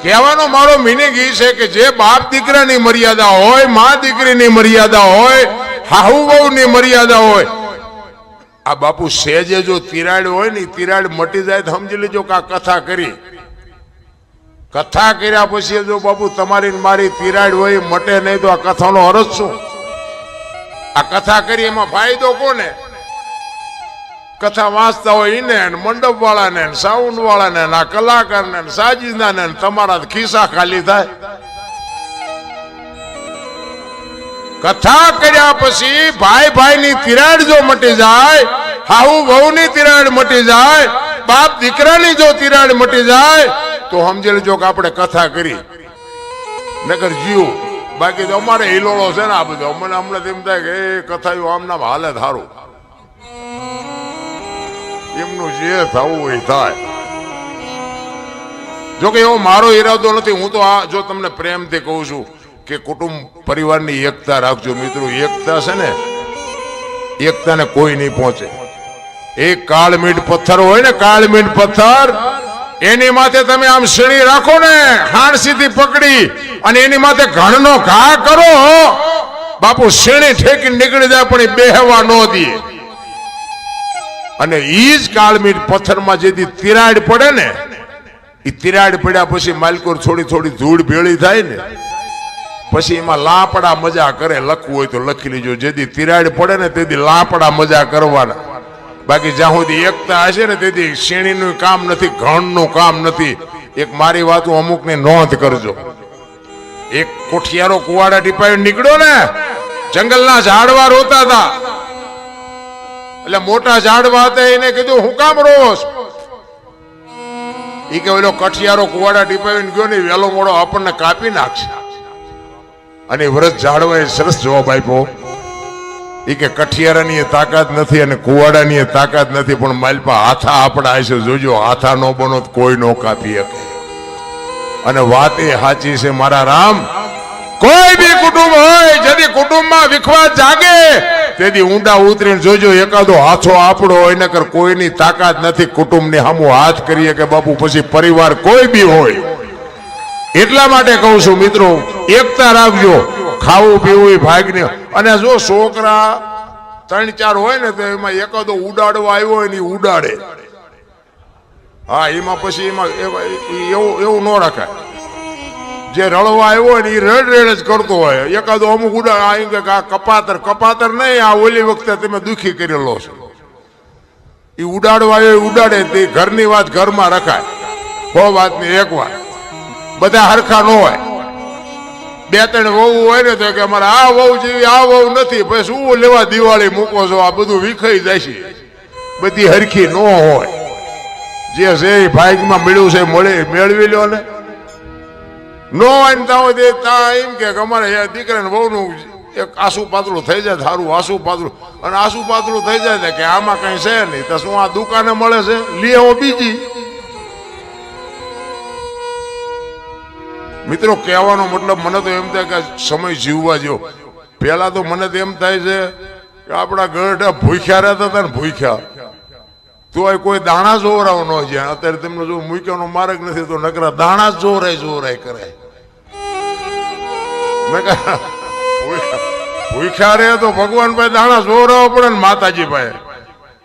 કહેવાનો મારો મિનિંગ એ છે કે જે બાપ દીકરાની મર્યાદા હોય, મા દીકરીની મર્યાદા હોય, હાહુ વહુની મર્યાદા હોય, આ બાપુ સેજે જો તિરાડ હોય ને તિરાડ મટી જાય તો સમજી લેજો કે આ કથા કરી. કથા કર્યા પછી જો બાપુ તમારી મારી તિરાડ હોય મટે નહીં તો આ કથાનો અર્થ શું? આ કથા કરી એમાં ફાયદો કોને? કથા વાંચતા હોય એને, મંડપ વાળાને, સાઉન્ડ વાળાને, આ કલાકારને, સાજીદાને, તમારા ખિસ્સા ખાલી થાય. કથા કર્યા પછી ભાઈ ભાઈની તિરાડ જો મટી જાય, હાહુ વહુની તિરાડ મટી જાય, બાપ દીકરાની જો તિરાડ મટી જાય તો સમજી લેજો કે આપણે કથા કરી. નકર જીવ બાકી તો અમારે હિલોળો છે ને આ બધો. અમને હમણાં એમ થાય કે એ કથા આમ નામ હાલે સારું, એમનું જે થવું એ થાય. જોકે એવો મારો ઈરાદો નથી. હું તો આ જો તમને પ્રેમથી કહું છું કે કુટુંબ પરિવારની એકતા રાખજો મિત્રો. એકતા છે ને, એકતાને કોઈ નહીં પહોંચે. એક કાળમીટ પથ્થર હોય ને, કાળમીટ પથ્થર, એની માથે તમે આમ શેણી રાખો ને હાણસીથી પકડી અને એની માથે ઘણનો ઘા કરો, બાપુ શેણી ઠેકી નીકળી જાય પણ એ બેહવા ન દે. અને ઈ જ કાળમીટ પથ્થરમાં જેથી તિરાડ પડે ને, એ તિરાડ પડ્યા પછી માલકોર થોડી થોડી ધૂળ ભેળી થાય ને, પછી એમાં લાપડા મજા કરે. લખવું હોય તો લખી લેજો. જેથી તિરાડ પડે ને તેથી લાપડા મજા કરવાના. બાકી જ્યાં સુધી એકતા હશે ને તેથી શેણીનું કામ નથી, ઘણનું કામ નથી. એક મારી વાતો અમુકની નોંધ કરજો. એક કોઠિયારો કુવાડા ટીપાઈ નીકળ્યો ને, જંગલના ઝાડવા રોતા હતા. એટલે મોટા ઝાડવા હતા એને કીધું હું કામ રોસ? એ કે ઓલો કઠિયારો કુવાડા ટીપાવીને ગયો ને વેલો મોડો આપણને કાપી નાખશે. અને વ્રત ઝાડવાએ સરસ જવાબ આપ્યો. એ કે કઠિયારાની તાકાત નથી અને કુવાડાની તાકાત નથી, પણ માલપા હાથા આપણા હશે. જોજો હાથા નો બનો કોઈ નો કાપી શકે. અને વાત એ સાચી છે મારા રામ. કોઈ બી કુટુંબ હોય, જેથી કુટુંબમાં વિખવાદ જાગે તેથી ઊંડા ઉતરીને જોજો એકાદો હાથો આપણો હોય. નકર કોઈની તાકાત નથી કુટુંબની સામું હાથ કરીએ કે બાપુ પછી પરિવાર કોઈ બી હોય. એટલા માટે કહું છું મિત્રો, એકતા રાખજો. ખાવું પીવું ભાગને. અને જો છોકરા 3-4 હોય ને તો એમાં એકાદો ઉડાડવા આવ્યો હોય ને એ ઉડાડે. હા, એમાં પછી એમાં એવું ન રાખાય. જે રળવા આવ્યો હોય ને એ રેડ જ કરતો હોય. એકાદો અમુક ઉડાડ આ કપાતર નહીં, આ ઓલી વખતે તમે દુખી કરેલો છો. એ ઉડાડવા આવ્યો ઉડાડે. તે ઘરની વાત ઘરમાં રખાય. હો વાતની એક વાત. બધા હરખા ન હોય. 2-3 વહુ હોય ને તો કે અમારે આ વહુ જેવી આ વહુ નથી, પછી શું લેવા દિવાળી મૂકો છો? આ બધું વિખાઈ જાય છે. બધી હરખી ન હોય. જે છે એ ભાગમાં મળ્યું છે મેળવી લો ને. નો હોય ને ત્યાં એમ કે અમારે દીકરાને વહુનું એક આસુ પાતળું થઈ જાય, સારું આસુ પાતળું. અને આસુ પાતળું થઈ જાય કે આમાં કઈ છે નહીં તો શું આ દુકાને મળે છે, લે આવો બીજી. મિત્રો કહેવાનો મતલબ મને તો એમ થાય કે સમય જીવવા જો. પેલા તો મને તો એમ થાય છે કે આપણા ગઢા ભૂખ્યા રહેતા હતા ને, ભૂખ્યા તો કોઈ દાણા જોવરાવ ન જાય. અત્યારે તમને જો મૂક્યાનો માર્ગ નથી તો નકરા દાણા જોરાય કરે. મેં કહ્યું ભૂખ્યા રહે તો ભગવાન ભાઈ દાણા જોવરાવો પડે ને માતાજી ભાઈ.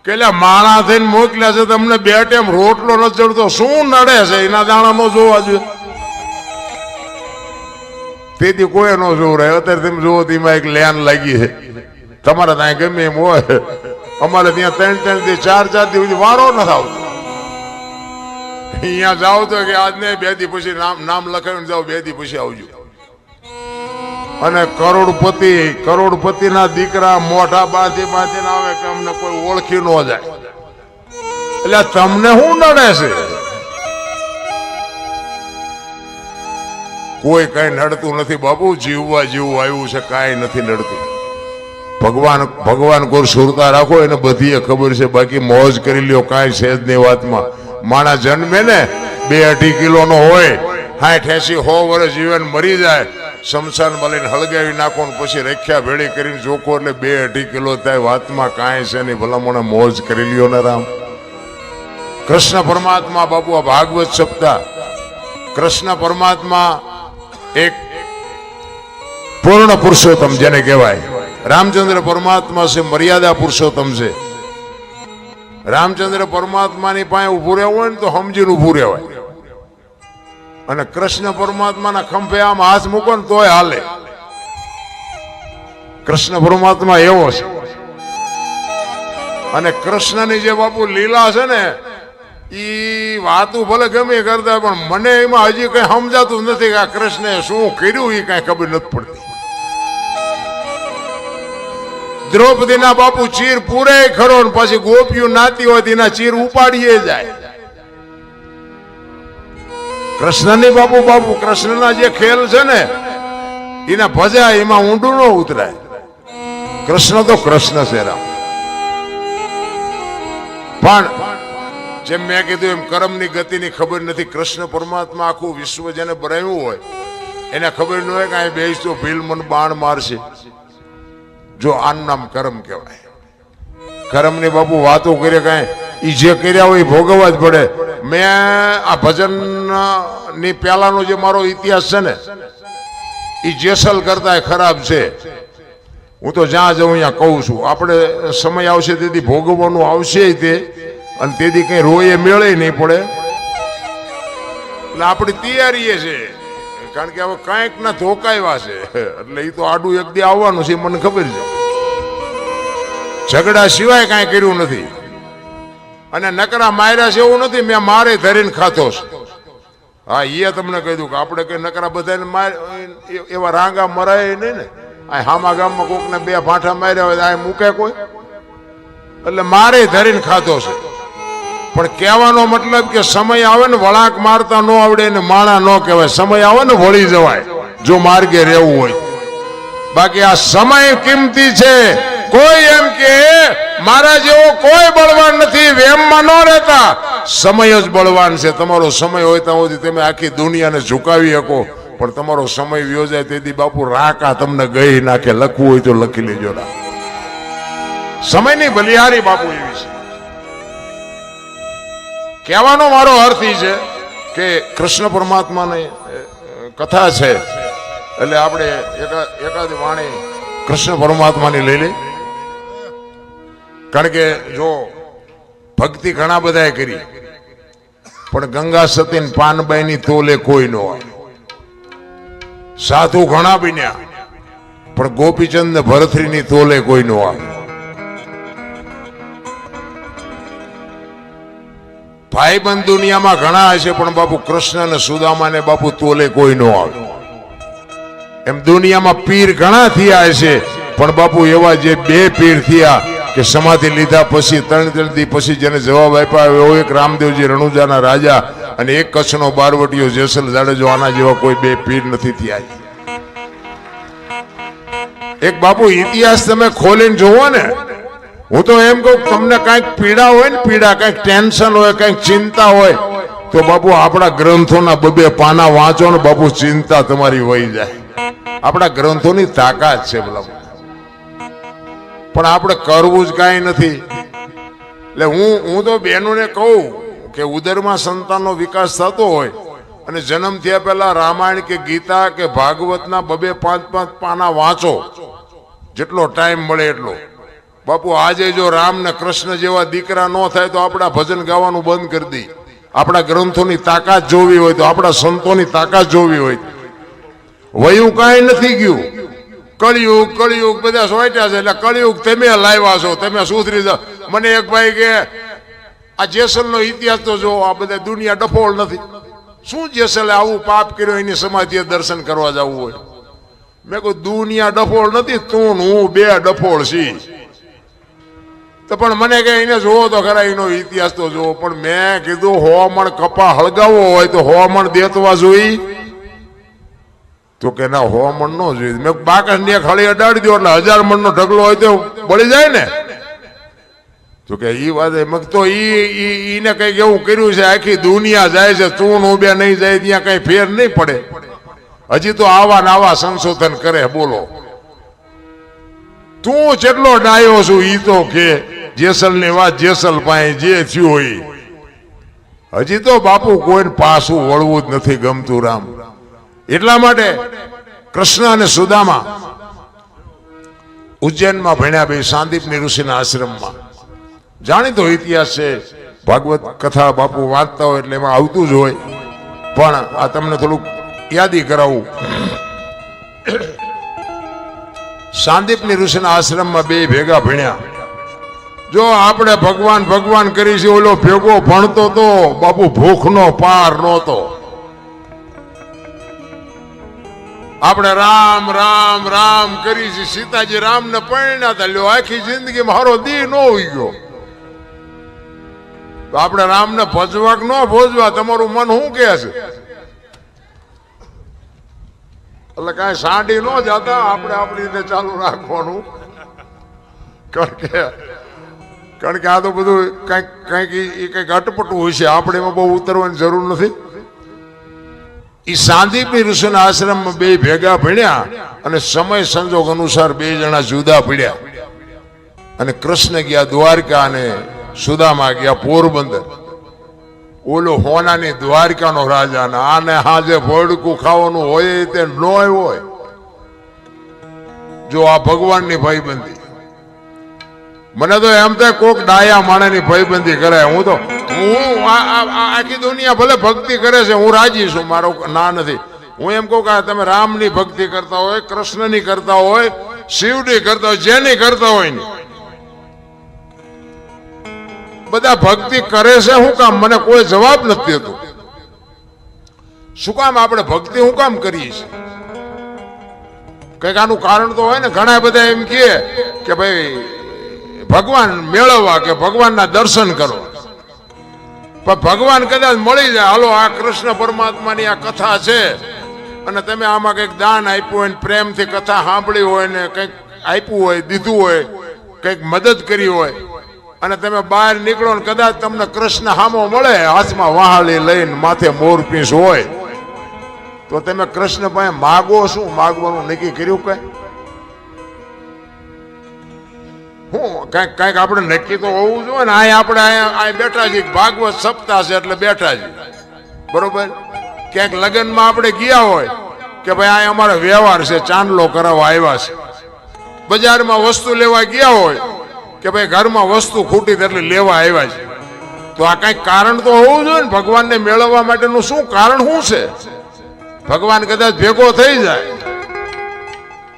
કે માણા થઈને મોકલ્યા છે તમને 2 ટાઈમ રોટલો નથી ચડતો, શું નડે છે? એના દાણા નો જોવા જોઈએ. તેથી કોઈ ન જોવરાય. અત્યારે તમે જોવો તેમાં એક લેન લાગી છે. તમારે ત્યાં ગમે એમ હોય, અમારે ત્યાં 3-3 થી 4-4 દિવસ વારો નથી આવતો. અહીંયા જાઓ તો કે આજને 2 દી પછી નામ લખાવીને જાઓ, 2 દી પછી આવજો. અને કરોડપતિના દીકરા મોઢા બાંધીને આવે કે અમને કોઈ ઓળખી ન જાય. એટલે તમને શું નડે છે? કોઈ કઈ નડતું નથી બાપુ. જીવવા જેવું આવ્યું છે, કાંઈ નથી નડતું. ભગવાન કોઈ સુરતા રાખો એને બધી ખબર છે. બાકી મોજ કરી લ્યો, કાંઈ છે જ નહીં વાતમાં. માણસ જન્મે ને 2-2.5 કિલોનો હોય, 60-80-100 વર્ષ જીવન મરી જાય, શમશાન બલીને હળગાવી નાખો ને પછી રખ્યા ભેળી કરીને જોખો એટલે 2-2.5 કિલો થાય. વાતમાં કાંઈ છે નહીં. ભલા મને મોજ કરી લ્યો ને રામ. કૃષ્ણ પરમાત્મા બાપુ આ ભાગવત સપ્તાહ, કૃષ્ણ પરમાત્મા એક પૂર્ણ પુરુષોત્તમ જેને કહેવાય. રામચંદ્ર પરમાત્મા છે મર્યાદા પુરુષોત્તમ છે. રામચંદ્ર પરમાત્માની પાસે ઉભું રહેવું હોય ને તો સમજીને ઉભું રહેવાય, અને કૃષ્ણ પરમાત્માના ખંભે આમ હાથ મૂકો ને તોય હાલે. કૃષ્ણ પરમાત્મા એવો છે. અને કૃષ્ણની જે બાપુ લીલા છે ને, ઈ વાતું ભલે ગમે કરતા, પણ મને એમાં હજી કઈ સમજાતું નથી કે આ કૃષ્ણે શું કર્યું એ કઈ ખબર નથી પડતી. દ્રૌપદીના બાપુ ચીર પૂરે ખરો ને પછી ગોપીઓ નાતી હોય તેના ચીર ઉપાડીએ જાય. કૃષ્ણની બાપુ કૃષ્ણના જે ખેલ છે ને એના ભજા એમાં ઊંડું ન ઉતરાય. કૃષ્ણ તો કૃષ્ણ છે રામ. પણ જેમ મેં કીધું એમ કર્મની ગતિની ખબર નથી. કૃષ્ણ પરમાત્મા આખું વિશ્વ જેને બનાવ્યું હોય એને ખબર ન હોય કે અહીં બેસ તો ભીલ મન બાણ મારશે. જો આનું નામ કર્મ કહેવાય. કર્મની બાપુ વાતો કરે કઈ ઈ જે કર્યા હોય એ ભોગવવા જ પડે. મેં આ ભજન ની પહેલાનો જે મારો ઇતિહાસ છે ને એ જેસલ કરતા ખરાબ છે. હું તો જ્યાં જઉં અહીંયા કહું છું, આપણે સમય આવશે તેથી ભોગવવાનું આવશે તે, અને તેથી કઈ રોયે મેળે નહીં પડે. એટલે આપણી તૈયારી છે, કારણ કે હવે કાંઈક ના ધોકાવ્યા છે એટલે એ તો આડું એક દી આવવાનું છે મને ખબર છે. ઝઘડા સિવાય કાંઈ કર્યું નથી, અને નકરા માર્યા છે એવું નથી. મેં મારે ધરીને ખાતો છે. હા, એ તમને કહી દઉં કે આપણે કઈ નકરા બધાને માર એવા રાંગા મરાય નહીં ને. આ હામા ગામમાં કોકને બે ભાંઠા માર્યા હોય આ મૂકે કોઈ? એટલે મારે ધરીને ખાતો છે. પણ કહેવાનો મતલબ કે સમય આવે ને વળાંક મારતા ન આવડે ને માણા ન કહેવાય. સમય આવે ને વળી જવાય જો માર્ગે રહેવું હોય. બાકી આ સમય કિંમતી છે. કોઈ એમ કે મારા જેવો કોઈ બળવાન નથી, વેમમાં ન રહેતા. સમય જ બળવાન છે. તમારો સમય હોય ત્યાં સુધી તમે આખી દુનિયાને ઝુકાવી શકો, પણ તમારો સમય વ્યો જાય તેથી બાપુ રાકા તમને ગઈ નાખે. લખવું હોય તો લખી લેજો. સમયની બલિહારી બાપુ એવી છે. કહેવાનો મારો અર્થ એ છે કે કૃષ્ણ પરમાત્માની કથા છે એટલે આપણે એકાદ વાણી કૃષ્ણ પરમાત્માની લઈ લઈ. કારણ કે જો ભક્તિ ઘણા બધાએ કરી, પણ ગંગા સતી ને પાનબાઈ ની તોલે કોઈ ન હોય. સાધુ ઘણા બન્યા, પણ ગોપીચંદ ને ભરથરી ની તોલે કોઈ ન આવે. ભાઈબંધ દુનિયામાં ઘણા હશે, પણ બાપુ કૃષ્ણ અને સુદામા ને બાપુ તોલે કોઈ ન આવે. એમ દુનિયામાં પીર ઘણા થયા હશે, પણ બાપુ એવા જે બે પીર થયા કે સમાધિ લીધા પછી 3 દી પછી જેને જવાબ આપ્યા એવો એક રામદેવજી રણુજાના રાજા અને એક કચ્છનો બારવટીયો જેસલ જાડેજો. આના જેવા કોઈ બે પીર નથી થયા. એક બાપુ ઇતિહાસ તમે ખોલીને જોવો ને, હું તો એમ કહું તમને કઈક પીડા હોય ને, પીડા કઈક ટેન્શન હોય, કઈક ચિંતા હોય, તો બાપુ આપણા ગ્રંથોના 2 પાના વાંચો ને બાપુ ચિંતા તમારી વહી જાય. આપણા ગ્રંથોની તાકાત છે બોલા. પણ આપણે કરવું જ કાંઈ નથી. એટલે હું તો બહેનોને કહું કે ઉદરમાં સંતાનનો વિકાસ થતો હોય અને જન્મ થયા પહેલા રામાયણ કે ગીતા કે ભાગવતના 2-5 પાના વાંચો, જેટલો ટાઈમ મળે એટલો. બાપુ આજે જો રામ ને કૃષ્ણ જેવા દીકરા ન થાય તો આપણા ભજન ગાવાનું બંધ કરી દઈ. આપણા ગ્રંથોની તાકાત જોવી હોય તો, આપણા સંતોની તાકાત જોવી હોય. વયું કાંઈ નથી ગયું. કળિયુગ બધા સોટ્યા છે. એટલે કળિયુગ તમે લાવ્યા છો, તમે સુધરી જાઓ. મને એક ભાઈ કે આ જેસલનો ઇતિહાસ તો જો, આ બધા દુનિયા ડફોળ નથી. શું જેસલે આવું પાપ કર્યો એની સમાધિએ દર્શન કરવા જવું હોય? મેં કહ્યું દુનિયા ડફોળ નથી, તું હું 2 ડફોળ છી. તો પણ મને કે એને જોવો તો ખરા, એનો ઇતિહાસ તો જોવો. પણ મેં કીધું 100 મણ કપા હળગાવવો હોય તો 100 મણ દેતવા જોઈ? તો કે ના 100 મણ નો જોઈએ. મેં બાકસ ને ખાલી અડાડી દો એટલે 1000 મણનો ઢગલો હોય તો બળી જાય ને. તો કે ઈ વાત તો ઈને કઈક એવું કર્યું છે, આખી દુનિયા જાય છે, તું હું 2 નહીં જાય ત્યાં કઈ ફેર નહીં પડે. હજી તો આવા ને આવા સંશોધન કરે. બોલો તું જેટલો ડાયો છું ઈ તો કે જેસલ ની વાત જેસલ પાસે જે થયું હોય હજી તો બાપુ કોઈને પાછું વળવું જ નથી ગમતું રામ. એટલા માટે કૃષ્ણ અને સુદામા ઉજ્જૈનમાં ભણ્યા, બે સાંદીપની ઋષિના આશ્રમમાં. જાણીતો ઇતિહાસ છે, ભાગવત કથા બાપુ વાંચતા હોય એટલે એમાં આવતું જ હોય, પણ આ તમને થોડુંક યાદી કરાવું. સાંદીપની ઋષિના આશ્રમમાં બે ભેગા ભણ્યા. જો આપણે ભગવાન ભગવાન કરી છે, ઓલો ભેગો ભણતો તો બાપુ ભૂખનો પાર નહોતો. આપણે રામ રામ રામ કરી છે. સીતાજી રામ ને પરણ્યા હતા, લ્યો આખી જિંદગી મારો દી ન હોઈ ગયો. તો આપણે રામ ને ભજવા કે ન ભોજવા, તમારું મન શું કે છે? એટલે કઈ સાંડી ન જતા, આપણે આપણી રીતે ચાલુ રાખવાનું. કારણ કે આ તો બધું કઈક અટપટું હોય છે, આપણે એમાં બહુ ઉતરવાની જરૂર નથી. એ સાંદીપની ઋષિના આશ્રમમાં બે ભેગા ભણ્યા અને સમય સંજોગ અનુસાર બે જણા જુદા પડ્યા. અને કૃષ્ણ ગયા દ્વારકા અને સુદામા ગયા પોરબંદર. ઓલો હોનાની દ્વારકાનો રાજા ને આને હાજે ભડકું ખાવાનું હોય તે ન હોય. જો આ ભગવાનની ભાઈબંધી, મને તો એમ થાય કોક ડાયા માણસની ભાઈબંધી કરે. હું આખી દુનિયા ભલે ભક્તિ કરે છે, હું રાજી છું, મારો ના નથી. હું એમ કહું કે તમે રામની ભક્તિ કરતા હોય, કૃષ્ણની કરતા હોય, શિવની કરતા હોય, જેની કરતા હોય ને બધા ભક્તિ કરે છે શું કામ? મને કોઈ જવાબ નથી દેતો. શું કામ આપણે ભક્તિ શું કામ કરીએ છીએ? કઈક આનું કારણ તો હોય ને. ઘણા બધા એમ કે ભાઈ ભગવાન મેળવવા કે ભગવાનના દર્શન કરો, પણ ભગવાન કદાચ મળી જાય. હાલો, આ કૃષ્ણ પરમાત્માની આ કથા છે અને તમે આમાં કંઈક દાન આપ્યું હોય ને પ્રેમથી કથા સાંભળી હોય ને કંઈક આપ્યું હોય, દીધું હોય, કંઈક મદદ કરી હોય અને તમે બહાર નીકળો ને કદાચ તમને કૃષ્ણ હામો મળે, હાથમાં વહાલી લઈને માથે મોરપીંછ હોય, તો તમે કૃષ્ણ પાસે માગો શું? માગવાનું નક્કી કર્યું કઈ? કઈક આપણે નક્કી તો હોવું જોઈએ ને. આપણે અહીંયા બેઠા છીએ, ભાગવત સપ્તાહ છે એટલે બેઠા છીએ, બરોબર. ક્યાંક લગ્નમાં આપણે ગયા હોય કે ભાઈ આ અમારો વ્યવહાર છે, ચાંદલો કરાવવા આવ્યા છે. બજારમાં વસ્તુ લેવા ગયા હોય કે ભાઈ ઘરમાં વસ્તુ ખૂટી એટલે લેવા આવ્યા છે. તો આ કઈક કારણ તો હોવું જોઈએ ને. ભગવાનને મેળવવા માટેનું શું કારણ શું છે? ભગવાન કદાચ ભેગો થઈ જાય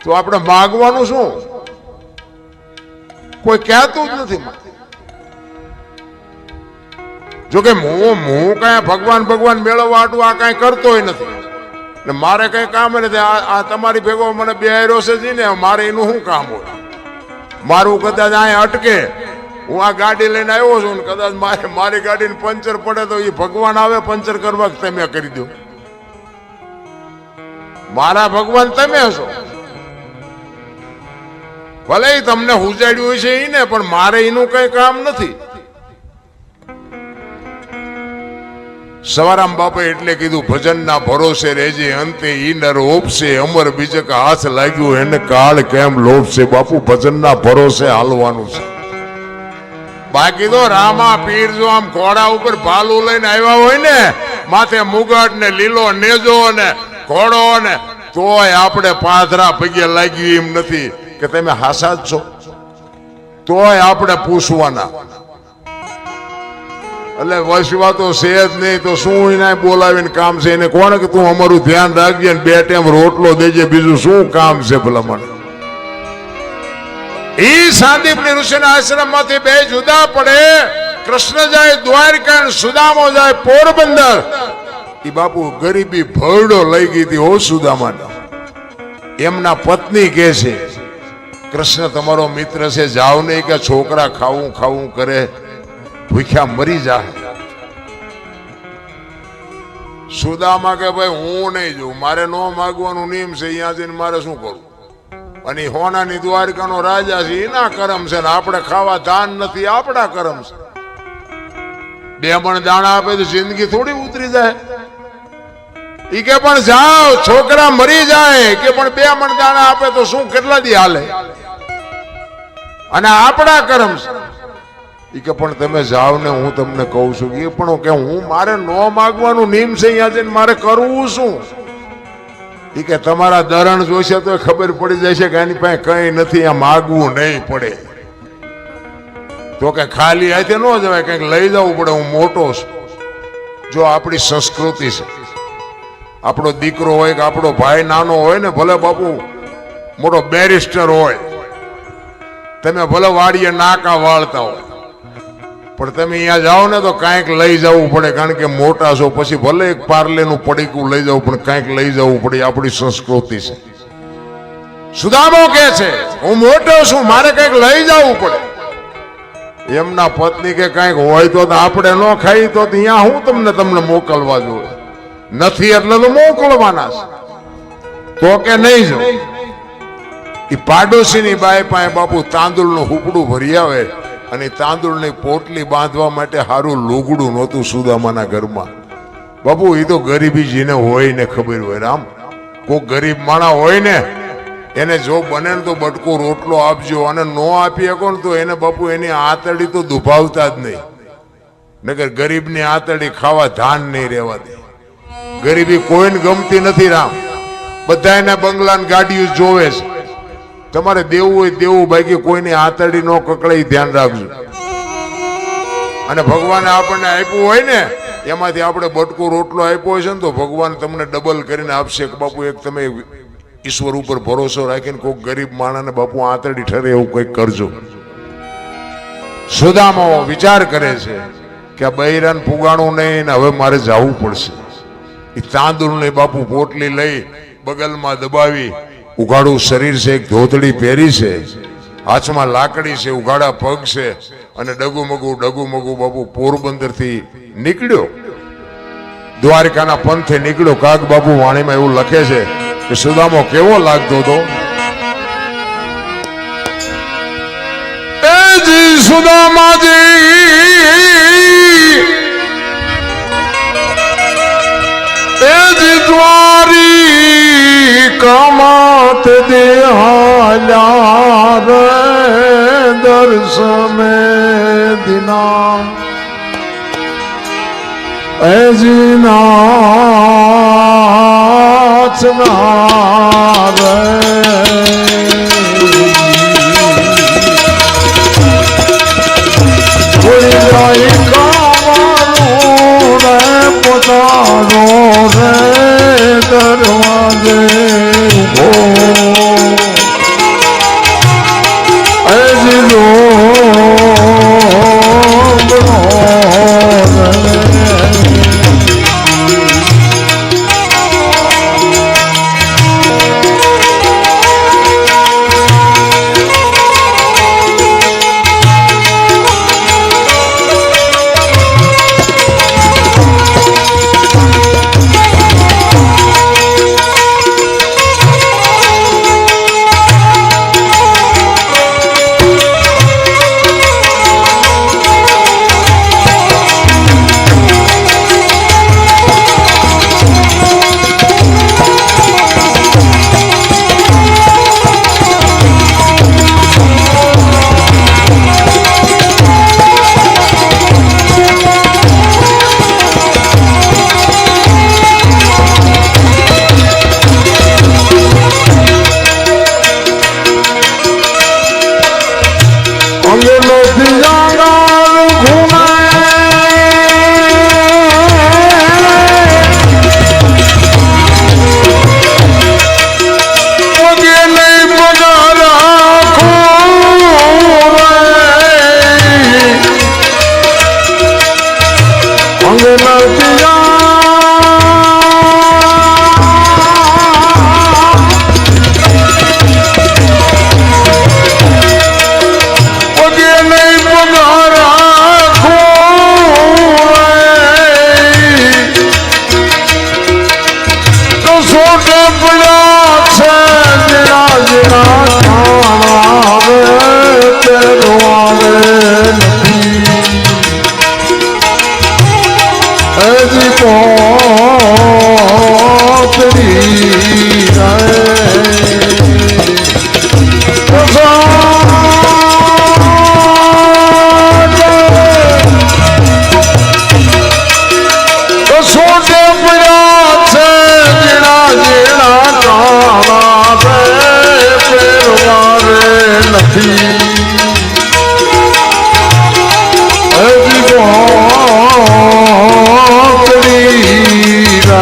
તો આપણે માગવાનું શું? કોઈ કહેતું જ નથી. જોકે હું કઈ ભગવાન મેળવવા આટલું આ કઈ કરતોય નથી ને મારે કઈ કામ નથી. આ તમારી ભેગો મને બેહાર્યો છે ને, મારે એનું શું કામ હોય? મારું કદાચ અહીંયા અટકે, હું આ ગાડી લઈને આવ્યો છું ને કદાચ મારી ગાડીને પંચર પડે તો એ ભગવાન આવે પંચર કરવા કે તમે કરી દો? મારા ભગવાન તમે છો. ભલે તમને ઉજાડ્યું છે એને, પણ મારે એનું કઈ કામ નથી. સવારામ બાપે એટલે કીધું, ભજનના ભરોસે રહેજે, અંતે ઈ નર ઓપશે, અમર બીજક હાથ લાગ્યું એને કાળ કેમ લોભશે. બાપુ ભજનના ભરોસે હાલવાનું છે. બાકી તો રામા પીર જો આમ ઘોડા ઉપર ભાલું લઈને આવ્યા હોય ને, માથે મુગટ ને લીલો નેજો ને ઘોડો ને, તોય આપણે પાથરા પગે લાગ્યું એમ નથી કે તમે હાસા જ છો. તોય આપણે પૂછવાના. એટલે વસવા તો છે જ નહીં, તો શું એને બોલાવીને કામ છે? એને કોણ કે તું અમારું ધ્યાન રાખજે ને 2 ટાઈમ રોટલો દેજે, બીજું શું કામ છે ભલા મને? ઈ સાંદીપની ઋષિના આશ્રમમાંથી બે જુદા પડે. કૃષ્ણ જાય દ્વારકા, સુદામો જાય પોરબંદર. ઈ બાપુ ગરીબી ભરડો લઈ ગઈ હતી હો સુદામાને. એમના પત્ની કે છે, કૃષ્ણ તમારો મિત્ર છે, જાઓ નહીં કે છોકરા ખાવું ખાવું કરે, ભૂખ્યા મરી જાય. સુદામા કે ભાઈ હું નહીં જોઉં, મારે નો માગવાનું નિયમ છે, અહીંયા જઈને મારે શું કરવું? અને હોનાની દ્વારકાનો રાજા છે, એના કરમ છે ને આપણે ખાવા ધાન નથી, આપણા કરમ છે. 2 મણ દાણા આપે તો જિંદગી થોડી ઉતરી જાય? ઈ કે પણ જાઓ, છોકરા મરી જાય કે પણ 2 મણ દાણા આપે તો શું કેટલા દી હાલે? અને આપણા કર્મ છે. ઈ કે પણ તમે જાઓ ને હું તમને કહું છું એ પણ કે હું મારે નો માગવાનું નિયમ છે અહીંયા જઈને મારે કરવું શું ઈ કે તમારા દરણ જોશે તો ખબર પડી જશે કે આની પાસે કઈ નથી આ માગવું નહીં પડે તો કે ખાલી હાથે ન જવાય કંઈક લઈ જવું પડે હું મોટો છું જો આપણી સંસ્કૃતિ છે આપણો દીકરો હોય કે આપણો ભાઈ નાનો હોય ને ભલે બાપુ મોટો બેરિસ્ટર હોય તમે ભલે વાડીએ નાકા વાળતા હોય પણ તમે અહીંયા જાઓ ને તો કાંઈક લઈ જવું પડે કારણ કે મોટા છો પછી ભલે એક પાર્લેનું પડીકું લઈ જવું પણ કાંઈક લઈ જવું પડે આપણી સંસ્કૃતિ છે સુદામો કે છે હું મોટો છું મારે કંઈક લઈ જવું પડે એમના પત્ની કે કાંઈક હોય તો આપણે ન ખાઈ તો અહીંયા હું તમને મોકલવા જોઈએ નથી એટલે તો મોકલવાના છે તો કે નહીં જો એ પાડોશીની બાઈ પાસે બાપુ તાંદુળનું હુકડું ભરી આવે અને તાંદુળની પોટલી બાંધવા માટે સારું લુગડું નહોતું સુદામાના ઘરમાં બાપુ એ તો ગરીબી જેને હોય ને ખબર હોય રામ કોઈ ગરીબ માણા હોય ને એને જો બને ને તો બટકો રોટલો આપજો અને નો આપી શકો ને તો એને બાપુ એની આતડી તો દુભાવતા જ નહીં નકર ગરીબની આતડી ખાવા ધાન નહીં રહેવા દે ગરીબી કોઈને ગમતી નથી રામ બધા એના બંગલા ને ગાડીઓ જોવે છે તમારે દેવું હોય દેવું બાકી કોઈની આતડી નો કકડાઈ ધ્યાન રાખજો અને ભગવાને આપણને આપ્યું હોય ને એમાંથી આપણે બટકો રોટલો આપ્યો છે ને તો ભગવાન તમને ડબલ કરીને આપશે કે બાપુ એક તમે ઈશ્વર ઉપર ભરોસો રાખીને કોઈ ગરીબ માણસને બાપુ આતડી ઠરે એવું કંઈક કરજો સુદામો વિચાર કરે છે કે આ બૈરાન પુગાણું નહીં ને હવે મારે જવું પડશે એ તાંદુળની બાપુ પોટલી લઈ બગલમાં દબાવી ઉઘાડું શરીર છે એક ધોતડી પહેરી છે હાથમાં લાકડી છે ઉઘાડા પગ છે અને ડગુમગુ બાપુ પોરબંદર થી નીકળ્યો દ્વારકાના પંથે નીકળ્યો કાગ બાપુ વાણીમાં એવું લખે છે કે સુદામો કેવો લાગતો હતો એજી સુદામાજી એજી દ્વારી કામત દેહાલ્યા રે દર્શમે દિના એજી નાચના રે કોઈ જાય કામનું રે પોતાનો રે દરવાજે ઉભો એજી લો નથી હજી મોકલી રે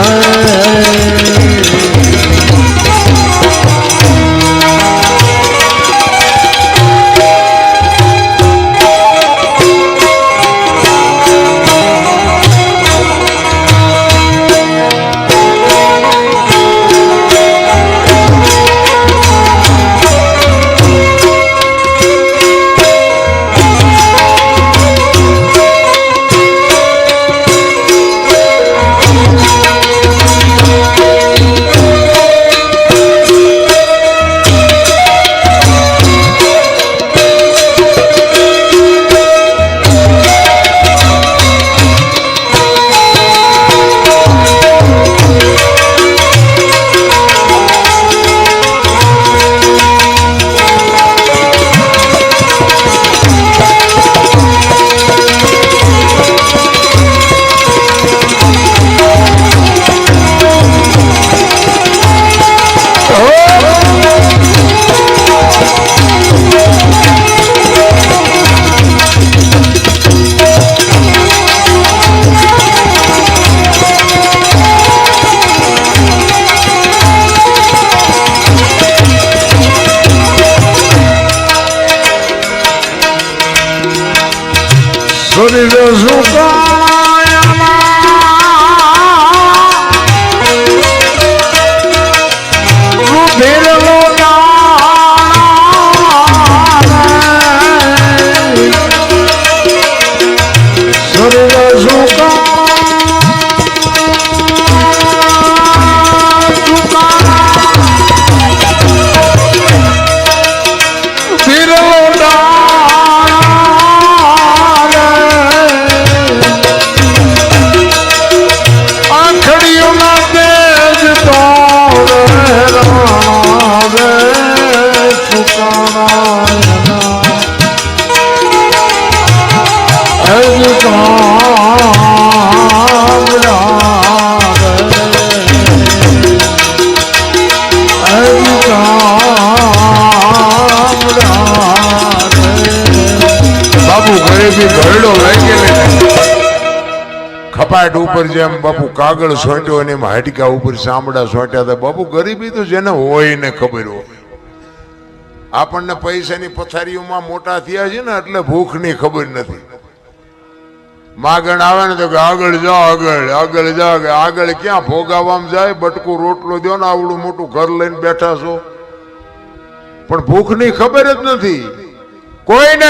ખપાટ ઉપર જેમ બાપુ કાગળ સોંટ્યો અને એમ હાડકા ઉપર ચામડા સોંટ્યા હતા. બાપુ ગરીબી તો જેને હોય ને ખબર હોય. આપણને પૈસાની પથારીઓમાં મોટા થયા છે ને એટલે ભૂખની ખબર નથી. માગણ આવે ને તો કે આગળ જા, આગળ આગળ જા. આગળ ક્યાં ભોગાવામાં જાય? બટકું રોટલો દો ને આવડું મોટું ઘર લઈને બેઠા છો, પણ ભૂખની ખબર જ નથી. કોઈને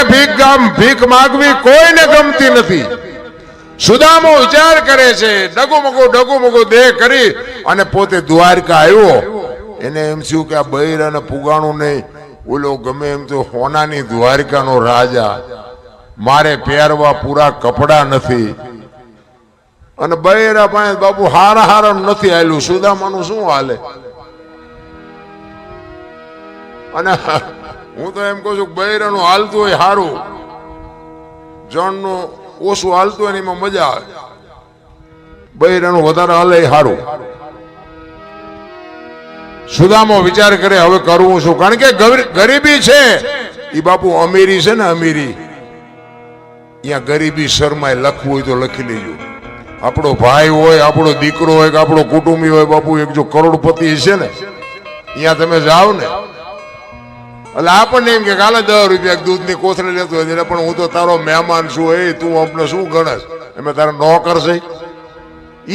ભીખ માગવી કોઈને ગમતી નથી. સુદામો વિચાર કરે છે, ડગુમગો દેહ કરી અને પોતે દ્વારકા આવ્યો. એને એમ થયું કે આ બૈર અને પુગાણું નહીં, ઓલો ગમે એમ તો હોનાની દ્વારકાનો રાજા, મારે પહેરવા પૂરા કપડા નથી. અને બૈરા પાસે બાપુ હારા નથી આવેલું. સુદામાનું શું હાલે? અને હું તો એમ કહું છું બૈરાનું હાલતું હોય સારું, જણનું ઓછું હાલતું હોય ને એમાં મજા આવે. બૈરાનું વધારે હાલે સારું. સુદામો વિચાર કરે હવે કરવું શું? કારણ કે ગરીબી છે એ બાપુ અમીરી છે ને, અમીરી અહીંયા ગરીબી શર્માય. લખવું હોય તો લખી લેજો. આપણો ભાઈ હોય, આપણો દીકરો હોય કે આપણો કુટુંબી હોય, બાપુ એક જો કરોડપતિ છે ને અહીંયા તમે જાઓ ને એટલે આપણને એમ કે કાલે 10 રૂપિયા દૂધની કોથળી લેતો હોય, પણ હું તો તારો મહેમાન છું, એ તું આપણે શું ગણસ? એમ તારા નોકર છે.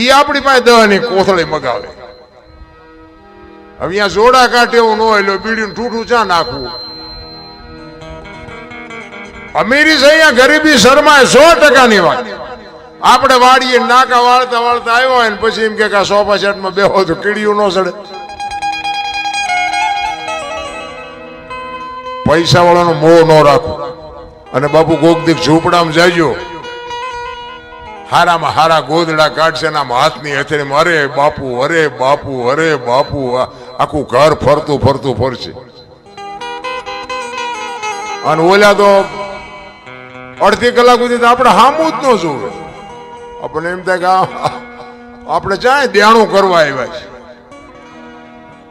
ઈ આપણી પાસે 10ની કોથળી મગાવે. હવે અહીંયા જોડા કાઢે એવું ન હોય, બીડીનું ઠૂઠું ચા નાખવું? અમીરી છે અહીંયા ગરીબી શરમાય 100%ની વાત. આપણે વાડીએ નાકા વાળતા આવ્યો હોય ને પછી એમ કે સોફા સેટમાં બેહો તો કીડીયું ન સડે. પૈસા વાળાનો મોહ ન રાખો. અને બાપુ કોક દીક ઝૂંપડામાં જાજો, હારામાં હારા ગોદડા કાઢશે ને આમ હાથની હથેળીમાં અરે બાપુ, અરે બાપુ, અરે બાપુ, આખું ઘર ફરતું ફરશે. અને ઓલા તો અડધી કલાક સુધી આપણે હામું જ ન જોવે. આપણે એમ થાય કે આપણે ચાય દેણું કરવા આવ્યા છે.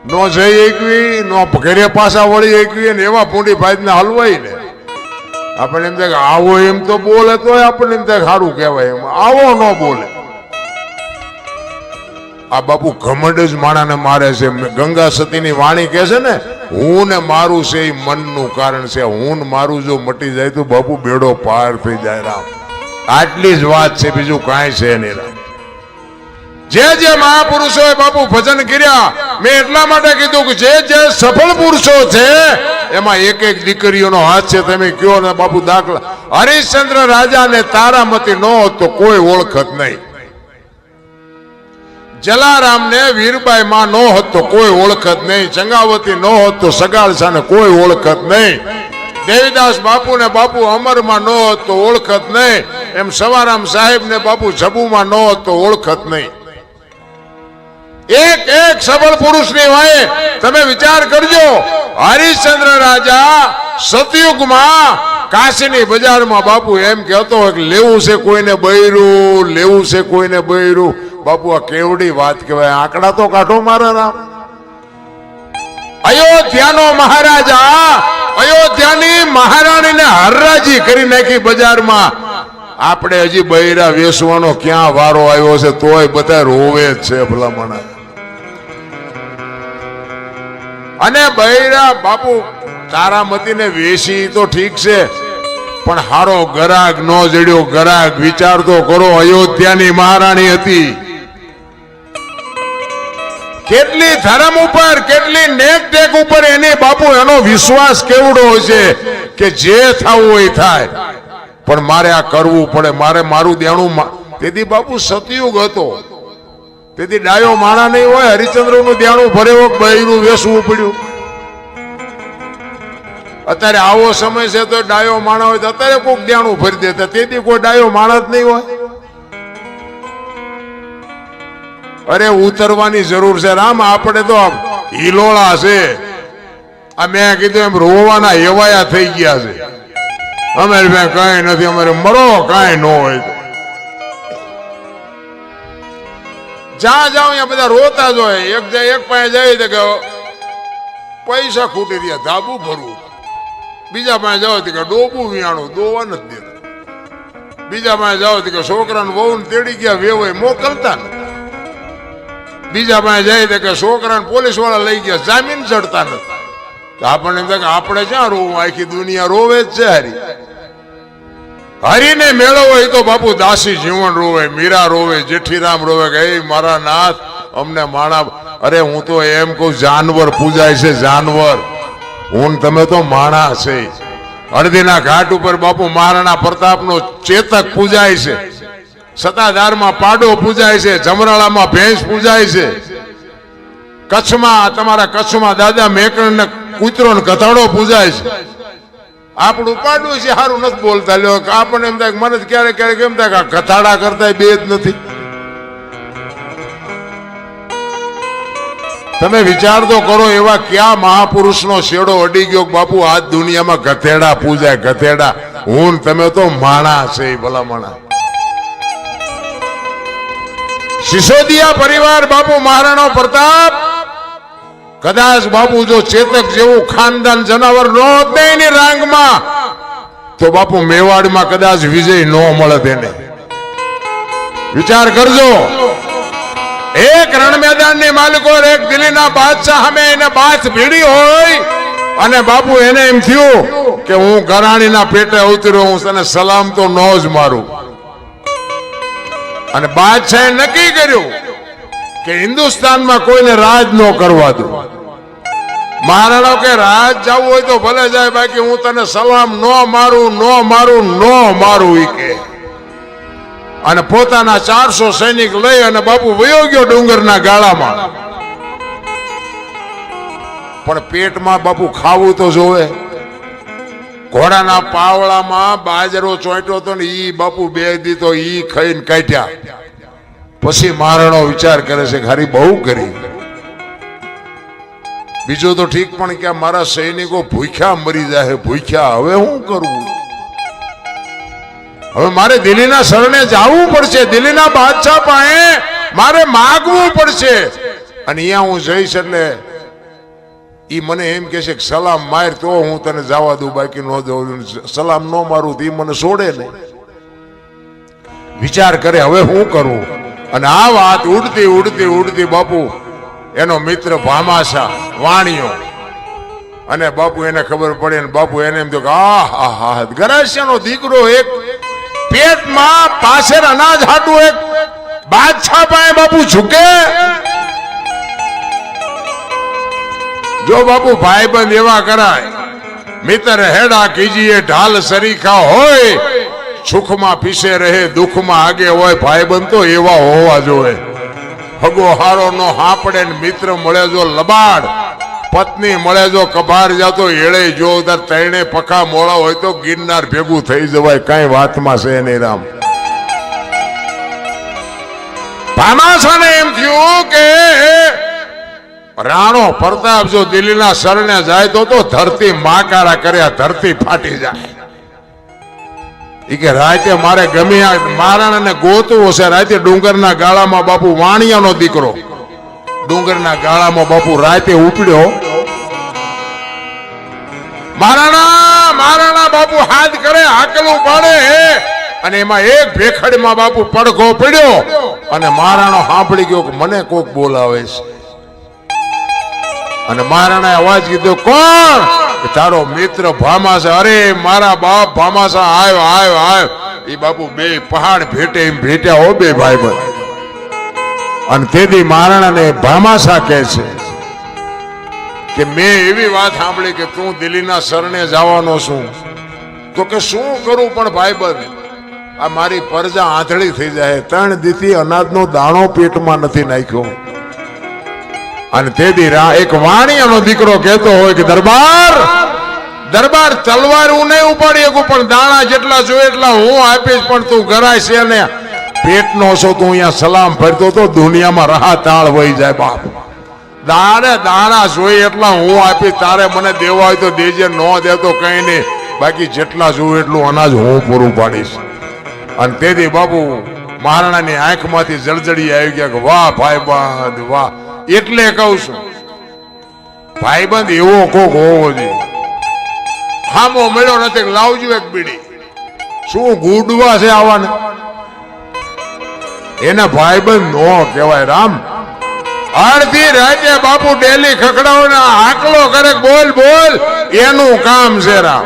નો જઈ એકવી નો ઘરે પાછા વળી એકવી ને એવા પૂંડી ભાઈ હલવાઈ ને આપણે એમ થાય આવો એમ તો બોલે તો આપણને એમ થાય સારું કહેવાય એમ આવો ન બોલે આ બાપુ ઘમંડ જ માણાને મારે છે ગંગા સતીની વાણી કહે છે ને હું ને મારું છે એ મનનું કારણ છે હું ને મારું જો મટી જાય તો બાપુ બેડો પાર થઈ જાય રામ આટલી જ વાત છે બીજું કાંઈ છે નહીં રામ જે જે મહાપુરુષોએ બાપુ ભજન કર્યા મેં એટલા માટે કીધું કે જે જે સફળ પુરુષો છે એમાં એક એક દીકરીઓનો હાથ છે તમે કયો ને બાપુ દાખલા હરિશ્ચંદ્ર રાજા ને તારામતી ન હોત તો કોઈ ઓળખત નહીં જલારામ ને વીરબાઈ માં ન હોત તો કોઈ ઓળખત નહીં ચંગાવતી ન હોત તો સગાળસા ને કોઈ ઓળખત નહીં દેવીદાસ બાપુ ને બાપુ અમરમાં ન હોત તો ઓળખત નહીં એમ સવારામ સાહેબ ને બાપુ જબુમાં ન હોત તો ઓળખત નહીં એક એક સફળ પુરુષની વાય તમે વિચાર કરજો હરિશ્ચંદ્ર રાજા સતયુગમાં કાશીની બજારમાં બાપુ એમ કહેતો હોય કે લેવું છે કોઈને બૈરું લેવું છે કોઈને બૈરું બાપુ આ કેવડી વાત કહેવાય આંકડા તો કાઢો મારા રામ અયોધ્યાનો મહારાજા અયોધ્યાની મહારાણીને હરરાજી કરી નાખી બજારમાં આપણે હજી બૈરા વેસવાનો ક્યાં વારો આવ્યો છે તોય બધા રોવે જ છે ભલામણા અને બૈરા બાપુ તારામતીને વેસી તો ઠીક છે પણ હારો ગરાગ નો જડ્યો ગરાગ વિચાર તો કરો અયોધ્યાની મહારાણી હતી કેટલી ધર્મ ઉપર કેટલી નેક ટેક ઉપર એની બાપુ એનો વિશ્વાસ કેવડો છે કે જે થવું હોય થાય પણ મારે આ કરવું પડે મારે મારું દેણું તેથી બાપુ સતયુગ હતો તેથી ડાયો માણા નહીં હોય હરિશ્ચંદ્ર નું દેણું ભરેવો બૈરું વેસવું પડ્યું અત્યારે આવો સમય છે તો ડાયો માણા હોય તો અત્યારે કોઈક દેણું ભરી દેતા તેથી કોઈ ડાયો માણા જ નહીં હોય અરે ઉતરવાની જરૂર છે રામ આપણે તો હિલોળા છે આ મેં કીધું એમ રોવાના એવાયા થઈ ગયા છે અમારે ભાઈ કઈ નથી અમારે મરો કઈ ન હોય જ્યાં જાઓ ત્યાં બધા રોતા જ હોય એક જાય એક પાસે જાય તો કે પૈસા ખૂટી રહ્યા ધાબુ ભરવું બીજા પાસે જાઓ કે ડોબું વિયાણું દોવા નથી દેતા બીજા પાસે જાઓ કે છોકરાને વહુ તેડી ગયા વેવાય મોકલતા નથી બીજા પાસે જાય કે છોકરાને પોલીસ વાળા લઈ ગયા જામીન ચડતા નથી આપણને એમ થાય કે આપણે ક્યાં રોવું આખી દુનિયા રોવે જ છે હરી હરીને મેળવો એ તો બાપુ દાસી જીવન રોવે મીરા રોવે જેઠીરામ રોવે કે એ મારા નાથ અમને માણા અરે હું તો એમ કહું જાનવર પૂજાય છે જાનવર હું તમે તો માણા છે હળદીના ઘાટ ઉપર બાપુ મહારાણા પ્રતાપનો ચેતક પૂજાય છે સતાધારમાં પાડો પૂજાય છે જમરાળામાં ભેંસ પૂજાય છે કચ્છમાં તમારા કચ્છમાં દાદા મેકણ ને કૂતરો ને કથાડો પૂજાય છે આપણું પાડું છે સારું નથી બોલતા લ્યો આપણને એમ થાય મને ક્યારેક ક્યારેક એમ થાય કે કથાડા કરતા બે જ નથી તમે વિચાર તો કરો એવા ક્યાં મહાપુરુષનો શેડો અડી ગયો બાપુ આ દુનિયામાં ગધેડા પૂજાય ગધેડા હું તમે તો માણા છે ભલામણા સિસોદિયા પરિવાર બાપુ મહારાણો પ્રતાપ કદાચ બાપુ જો ચેતક જેવું ખાનદાન જનાવર ન હોત ને એની રાંગમાં તો બાપુ મેવાડમાં કદાચ વિજય ન મળે તેને વિચાર કરજો એક રણ મેદાનની માલિકો એક દિલ્હીના બાદશાહ સામે એને બાથ ભીડી હોય અને બાપુ એને એમ થયું કે હું ગરાણીના પેટે ઉતર્યો હું તને સલામ તો ન જ મારું અને બાદશાહે નક્કી કર્યું કે હિન્દુસ્તાનમાં કોઈને રાજ ન કરવા દો મહારાણો કે રાજ જવું હોય તો ભલે જાય બાકી હું તને સલામ ન મારું ન મારું ન મારું ઈ કે અને પોતાના 400 સૈનિક લઈ અને બાપુ વયો ગયો ડુંગરના ગાળામાં પણ પેટમાં બાપુ ખાવું તો જોવે ઘોડાના પાવળામાં બાજરો ચોંટ્યો હતો ને ઈ બાપુ બે દી તો ઈ ખાઈને કાઢ્યા પછી મહારાણો વિચાર કરે છે ખારી બહુ કરી બીજું તો ઠીક પણ કે મારા સૈનિકો ભૂખ્યા મરી જાય ભૂખ્યા હવે શું કરવું હવે મારે દિલ્હીના શરણે જવું પડશે દિલ્હીના બાદશાહ પાસે મારે માગવું પડશે અને અહીંયા હું જઈશ એટલે ઈ મને એમ કે છે કે સલામ માર તો હું તને જવા દઉં, બાકી ન દઉં. સલામ ન મારું તો ઈ મને છોડે નહીં. વિચાર કરે હવે હું કરું. અને આ વાત ઉડતી ઉડતી ઉડતી બાપુ એનો મિત્ર ભામાશા વાણિયો, અને બાપુ એને ખબર પડે ને બાપુ એને એમ તો આ ગરાસિયાનો દીકરો એક પેટમાં પાછળ અનાજ હાટું એક બાદશાહ પાસે બાપુ ઝૂકે. જો બાપુ ભાઈબંધ એવા કરાય, મિત્ર હેડા કીજીએ ઢાલ સરીખા હોય, સુખમાં પીસે રહે દુઃખમાં આગે હોય. ભાઈબંધ તો એવા હોવા જોઈએ. હગો હારો નો હાપડે ને મિત્ર મળે જો લબાડ, પત્ની મળે જો કબાર જાતો એળે જો તૈણે પખા મોળા હોય તો ગિરનાર ભેગું થઈ જવાય. કઈ વાતમાં છે નહીં રામ. ભામાશાને એમ થયું કે રાણો પ્રતાપ જો દિલ્હીના શરણે જાય તો ધરતી માકારા કર્યા, ધરતી ફાટી જાય. ઈ કે રાતે મારે ગમે મહારાણાને ગોતવો છે. રાતે ડુંગરના ગાળામાં બાપુ વાણિયાનો દીકરો ડુંગરના ગાળામાં બાપુ રાતે ઉપડ્યો. મહારાણા બાપુ હાથ કરે, હાકલું પાડે, અને એમાં એક ભેખડમાં બાપુ પડઘો પડ્યો. અને મહારાણો સાંભળી ગયો કે મને કોક બોલાવે છે. અને મહારાણાએ અવાજ કીધો, કોણ? તારો મિત્ર ભામાશા. અરે મારા બાપ ભામાશા, આવ્યો આવ્યો આવ્યો. એ બાપુ બે પહાડ ભેટે એમ ભેટ્યા હો બે ભાઈબંધ. અને તેથી મહારાણાને ભામાશા કહે છે કે મેં એવી વાત સાંભળી કે તું દિલ્હીના શરણે જવાનો છું. તો કે શું કરું પણ ભાઈબંધ, આ મારી પરજા આંધળી થઈ જાય. 3 દીથી અનાજનો દાણો પેટમાં નથી નાખ્યો. અને તેથી એક વાણિયાનો દીકરો કહેતો હોય કે દરબાર તલવાર હું નહીં ઉપાડી શકું, પણ દાણા જેટલા જોઈએ એટલા હું આપીશ. પણ તું ગરાય છે ને પેટનો છો, તું અહીંયા સલામ ફરતો તો દુનિયામાં રહા તાળ વહી જાય. બાપ દાણા જોઈએ એટલા હું આપીશ. તારે મને દેવા હોય તો દેજે, ન દે તો કઈ નહીં. બાકી જેટલા જોઈએ એટલું અનાજ હું પૂરું પાડીશ. અને તેથી બાપુ મહારાણાની આંખમાંથી જળજળી આવી ગયા કે વાહ ભાઈબંધ વાહ. એટલે કહું છું ભાઈબંધ એવો કોક હોવો જોઈએ. હામો મળ્યો નથી, લાવજો એક બીડી. શું ગુડવા છે આવાને? એને ભાઈબંધ નો કહેવાય રામ. અડધી રાતે બાપુ ડેલી ખખડાવો ને આકલો કરે, બોલ બોલ, એનું કામ છે રામ.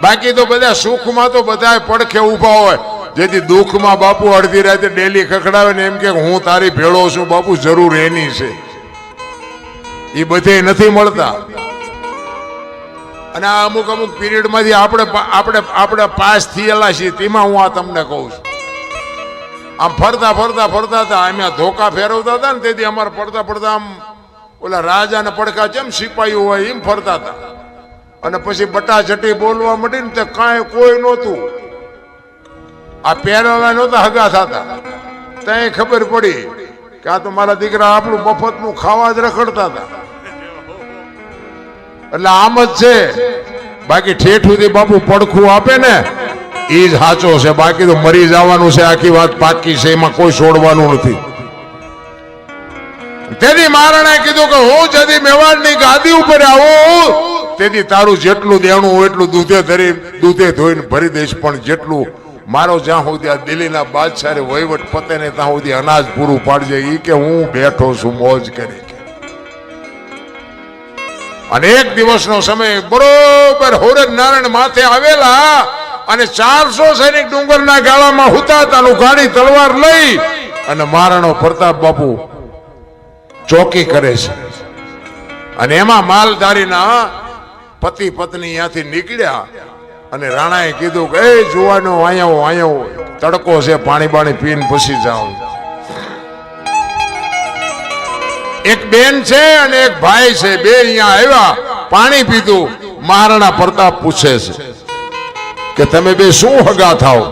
બાકી તો બધા સુખમાં તો બધા પડખે ઉભા હોય. જેથી દુઃખમાં બાપુ અડધી રાતે ડેલી ખખડાવે ને એમ કે હું તારી ભેળો છું. બાપુ જરૂર એની છે, એ બધે નથી મળતા. અને આ અમુક પીરિયડ માંથી આપણે પાસ થયેલા છીએ. તેમાં હું આ તમને કહું છું. આમ ફરતા હતા, અમે ધોકા ફેરવતા હતા ને, તેથી અમારે પડતા આમ ઓલા રાજાને પડકા જેમ સિપાહીઓ હોય એમ ફરતા હતા. અને પછી બટાચટી બોલવા માંડી ને તે કાંઈ કોઈ નહોતું. આ પહેરવા નહોતા હગા થતા. ત્યાં ખબર પડી કે આ તો મારા દીકરા આપણું મફતનું ખાવા જ રખડતા હતા. એટલે આમ જ છે. બાકી ઠેઠુંથી બાપુ પડખું આપે ને એ જ સાચો છે. બાકી તો મરી જવાનું છે. આખી વાત પાકી છે, એમાં કોઈ છોડવાનું નથી. તેથી મહારાણાએ કીધું કે હું જદી મેવાડની ગાદી ઉપર આવું તેથી તારું જેટલું દેણું હોય એટલું દૂધે ધોઈને ભરી દઈશ. પણ જેટલું મારો જ્યાં સુધી આ દિલ્હીના બાદશાહે વહીવટ પતે ને ત્યાં સુધી અનાજ પૂરું પાડજે. એ કે હું બેઠો છું મોજ કરી. અને એક દિવસનો સમય બરોબર હોરજ નારાયણ માથે આવેલા અને 400 સૈનિક ડુંગરના ગાળામાં હુતાતાનું ગાડી તલવાર લઈ અને મહારાણો પ્રતાપ બાપુ ચોકી કરે છે. અને એમાં માલધારીના પતિ પત્ની ત્યાંથી નીકળ્યા. અને રાણાએ કીધું કે એ જુવાનો આયો તડકો છે, પાણી બાણી પીને પછી જાઓ. એક બેન છે અને એક ભાઈ છે, બે અહીંયા આવ્યા, પાણી પીધું. મહારાણા પ્રતાપ પૂછે છે કે તમે બે શું હગા થાવ?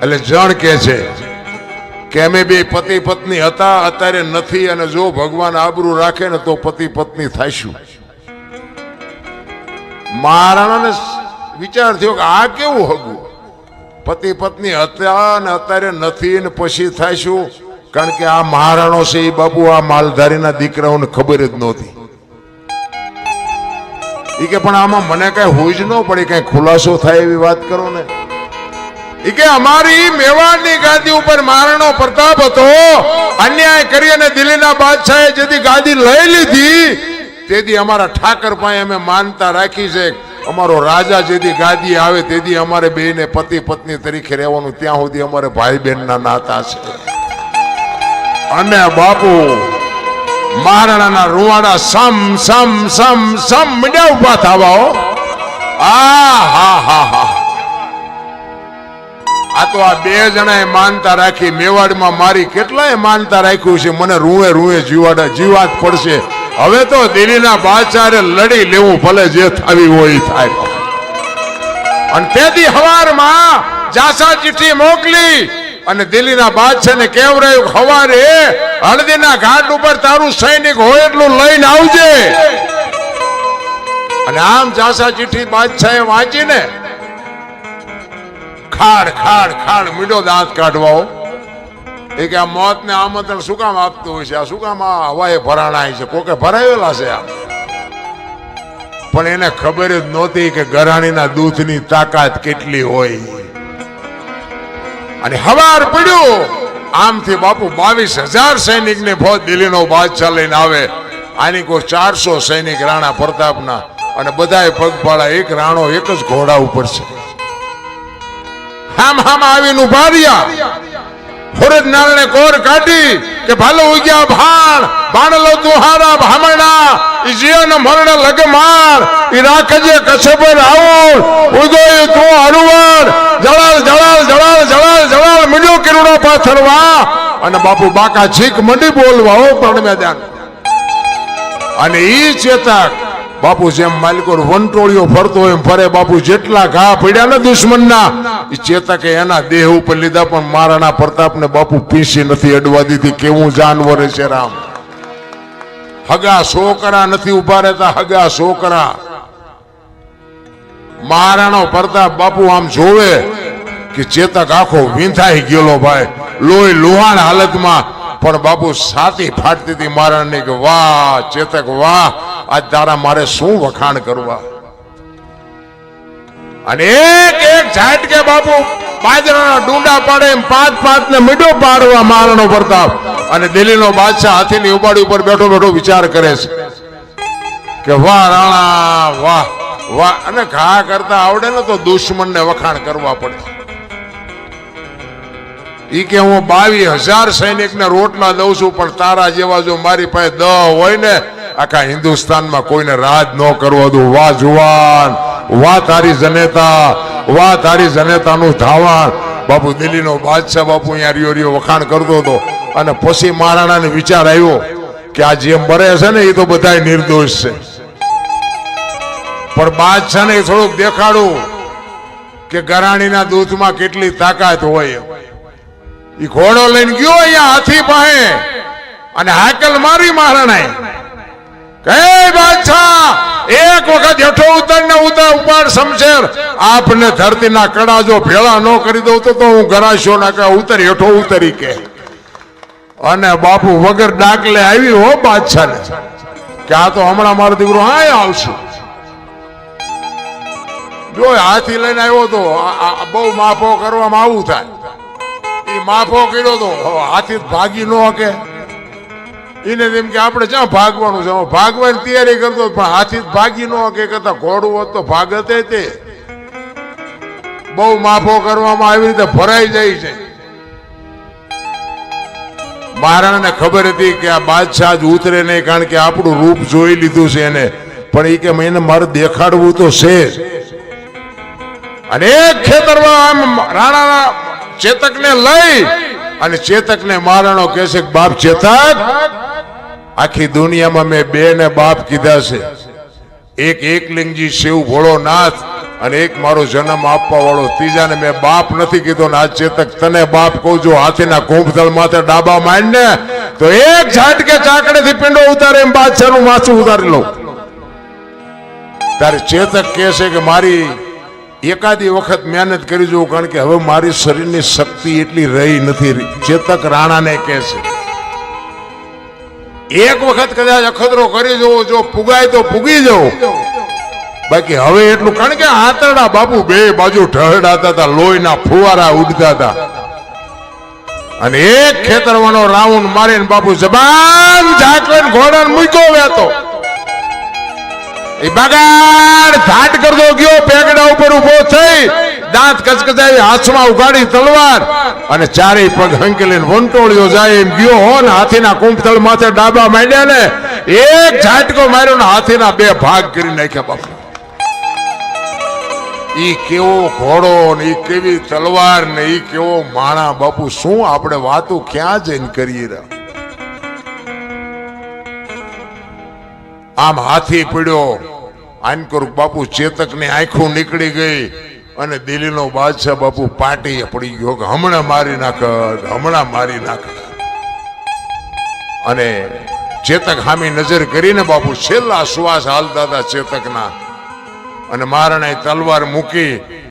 એટલે જણ કે છે કે અમે બે પતિ પત્ની હતા, અત્યારે નથી. અને જો ભગવાન આબરૂ રાખે ને તો પતિ પત્ની થાઈશું. મહારાણાને વિચાર થયો કે આ કેવું હગું? પતિ પત્ની હતા ને અત્યારે નથી ને પછી થાઈશું. કારણ કે આ મહારાણો છે એ બાપુ આ માલધારીના દીકરાઓને ખબર જ નહોતી. ઈ કે પણ આમાં મને કઈ હોય જ ન પડી, કઈ ખુલાસો થાય એવી વાત કરો ને. ઈ કે અમારી મેવાડની ગાદી ઉપર મહારાણો પ્રતાપ હતો, અન્યાય કરી અને દિલ્હીના બાદશાહે જેથી ગાદી લઈ લીધી તેથી અમારા ઠાકર પાસે અમે માનતા રાખી છે, અમારો રાજા જેથી ગાદી આવે તેથી અમારે બેને પતિ પત્ની તરીકે રહેવાનું, ત્યાં સુધી અમારે ભાઈ બહેનના નાતા છે. અને બાપુ મહારાણાના રૂવાડા સમ સમ સમ સમ મીડિયા ઉભા થવા. આ તો આ બે જણાએ માનતા રાખી. મેવાડમાં મારી કેટલાય માનતા રાખ્યું છે, મને રૂએ રૂએ જીવાત પડશે. હવે તો દિલ્હીના બાદશાહે લડી લેવું, ભલે જે થાવી હોય થાય. અને તેથી હવારમાં જાસા ચિઠ્ઠી મોકલી અને દિલ્હીના બાદશાહને કહેવરાયું હવારે હળદીના ઘાટ ઉપર તારું સૈનિક હોય એટલું લઈને આવજે. અને આમ જાસા ચિઠ્ઠી બાદશાહે વાંચીને ખાડ ખાડ ખાડ મીઠો દાંત કાઢવાઓ. એ કે આ મોતને આમંત્રણ શું કામ આપતું હોય છે, આ શું કામ આ હવાએ ભરાણા છે, કોકે ભરાયેલા છે આ. પણ એને ખબર જ નહોતી કે ગરાણીના દૂધની તાકાત કેટલી હોય. અને હવાર પડ્યું આમથી બાપુ 22,000 સૈનિકને ફોજ દિલ્હીનો બાદશાહ લઈને આવે. આની કોઈ 400 સૈનિક રાણા પ્રતાપના, અને બધાએ પગપાળા. એક રાણો એક જ ઘોડા ઉપર છે. હામ હામ આવીને ઉભા રહ્યા. ફોરજ નારણે કોર કાઢી કે ભાલો ઉગ્યા ભાણ બાણલો તુહારા ભામણા ઈ જીવન મરણ લગમાર ઈ રાખજે કછબર આવું ઉદય તું હરુવર જળાલ જળાલ જળાલ જળાલ જળાલ મીડો કિરણો પાથરવા. અને બાપુ બાકા છીક મંડી બોલવા હો પણ મેદાન. અને ઈ ચેતક બાપુ જેમ માલિકો વંટોળીઓ ફરતો હોય એમ ફરે. બાપુ જેટલા ઘા પડ્યા ને દુશ્મનના, એ ચેતકે એના દેહ ઉપર લીધા, પણ મહારાણા પ્રતાપને બાપુ પીસી નથી અડવા દીધી. કેવું જાનવર છે રામ. હગા છોકરા નથી ઉભા રહેતા, હગા છોકરા. મહારાણો પ્રતાપ બાપુ આમ જોવે કે ચેતક આખો વીંધાઈ ગયેલો ભાઈ, લોહી લુહાણ હાલતમાં. પણ બાપુ છાતી ફાટતી હતી મહારાણની કે વાહ ચેતક વાહ, આજ તારા મારે શું વખાણ કરવા. અને એક એક ઝાટકે બાપુ બાજરાના ડુંડા પાડે એમ 5-5 ને મીડો પાડવા મહારાણો પ્રતાપ. અને દિલ્હીનો બાદશાહ હાથીની ઉબાડી ઉપર બેઠો બેઠો વિચાર કરે છે કે વાહ રાણા વાહ વાહ. અને ઘા કરતા આવડે ને તો દુશ્મનને વખાણ કરવા પડે. ઈ કે હું 22,000 સૈનિકને રોટલા દઉં છું, પણ તારા જેવા જો મારી પાસે 10 હોય ને આખા હિન્દુસ્તાનમાં કોઈને રાજ ન કરવા દઉં. વાહ જુવાન, વાહ તારી જનેતા, વાહ તારી જનેતાનું ધાવણ. બાપુ દિલ્હીનો બાદશાહ બાપુ અહીંયા રિયો વખાણ કરતો હતો. અને પછી મહારાણાને વિચાર આવ્યો કે આ જે મરે છે ને એ તો બધા નિર્દોષ છે, પણ બાદશાહને થોડુંક દેખાડું કે ગરાણીના દૂધમાં કેટલી તાકાત હોય. ઈ ઘોડો લઈને ગયો અહીંયા હાથી પાસે અને હાકલ મારી મહારાણાએ કે બાદશાહ એક વખત હેઠો ઉતર ને ઉપાડ શમશેર. આપને ધરતીના કડા જો ભેળા ન કરી દઉં તો હું ગરાશો ના કે ઉતર હેઠો ઉતરી કે. અને બાપુ વગર ડાકલે આવી હો બાદશાહને કે આ તો હમણાં મારો દીકરો હા આવશે. જો હાથી લઈને આવ્યો તો બહુ માફો કરવામાં આવું થાય. માફો કર્યો તો હાથી ભાગી ન હકે. એને એમ કે આપણે ક્યાં ભાગવાનું છે, ભાગવાની તૈયારી કરતો પણ હાથી ભાગી ન હકે. કરતા ઘોડું હોત તો ભાગતે તે. બહુ માફો કરવામાં આવી રીતે ભરાઈ જાય છે. મહારાણાને ખબર હતી કે આ બાદશાહ જ ઉતરે નહીં, કારણ કે આપણું રૂપ જોઈ લીધું છે એને. પણ એ કે એને મારે દેખાડવું તો છે. અને એક ખેતરમાં આમ રાણા ચેતકને લઈ અને ચેતકને મહારાણો કહે છે બાપ ચેતક, આખી દુનિયામાં મેં 2 ને બાપ કીધા છે. એક એકલિંગજી શિવ ભોળોનાથ અને એક મારો જન્મ આપવા વાળો. ત્રીજાને મેં બાપ નથી કીધો. ને આ ચેતક તને બાપ કહું છું. હાથીના કુંભદળ માથે ડાબા માંડીને તો એક ઝાટકે ચાકડેથી પિંડો ઉતારે એમ બાદશાહનું માથું ઉતારી લઉં. તારે ચેતક કહે છે કે મારી એકાદી વખત મહેનત કરી જોઉં, કારણ કે હવે મારી શરીરની શક્તિ એટલી રહી નથી. ચેતક રાણાને કહે છે એક વખત કદાચ અખતરો કરી જોવો, જો પુગાય તો પુગી જવો, બાકી હવે એટલું, કારણ કે આંતરડા બાપુ બે બાજુ ઢળડાતા હતા, લોહીના ફુવારા ઉડતા હતા. અને એક ખેતરવાનો રાઉન્ડ મારીને બાપુ જબાન ઝાકવીને ઘોડાને મૂક્યો વેતો. એ બગાડ ધાટ કરતો ગયો, પેગડા ઉપર ઉભો થઈ, દાંત કચકચાવી, હાથમાં ઉગાડી તલવાર અને ચારેય પગ હંકેલીને વંટોળ્યો જાય એમ ગયો હો ને હાથીના કુંભતળ માથે ડાબા માંડ્યા ને એક ઝાટકો માર્યો ને હાથીના બે ભાગ કરી નાખ્યા બાપુ. ઈ કેવો ઘોડો ને ઈ કેવી તલવાર ને ઈ કેવો માણા બાપુ, શું આપણે વાતો ક્યાં જઈને કરીએ રહ્યા. આમ હાથી પડ્યો, આનકોર બાપુ ચેતક ની આંખો નીકળી ગઈ અને દિલ્હીનો બાદશાહ બાપુ પાટી પડી ગયો કે હમણાં મારી નાખ, હમણાં મારી નાખ. અને ચેતક સામે નજર કરીને બાપુ છેલ્લા શ્વાસ હાલતા હતા ચેતકના, અને મહારાણાએ તલવાર મૂકી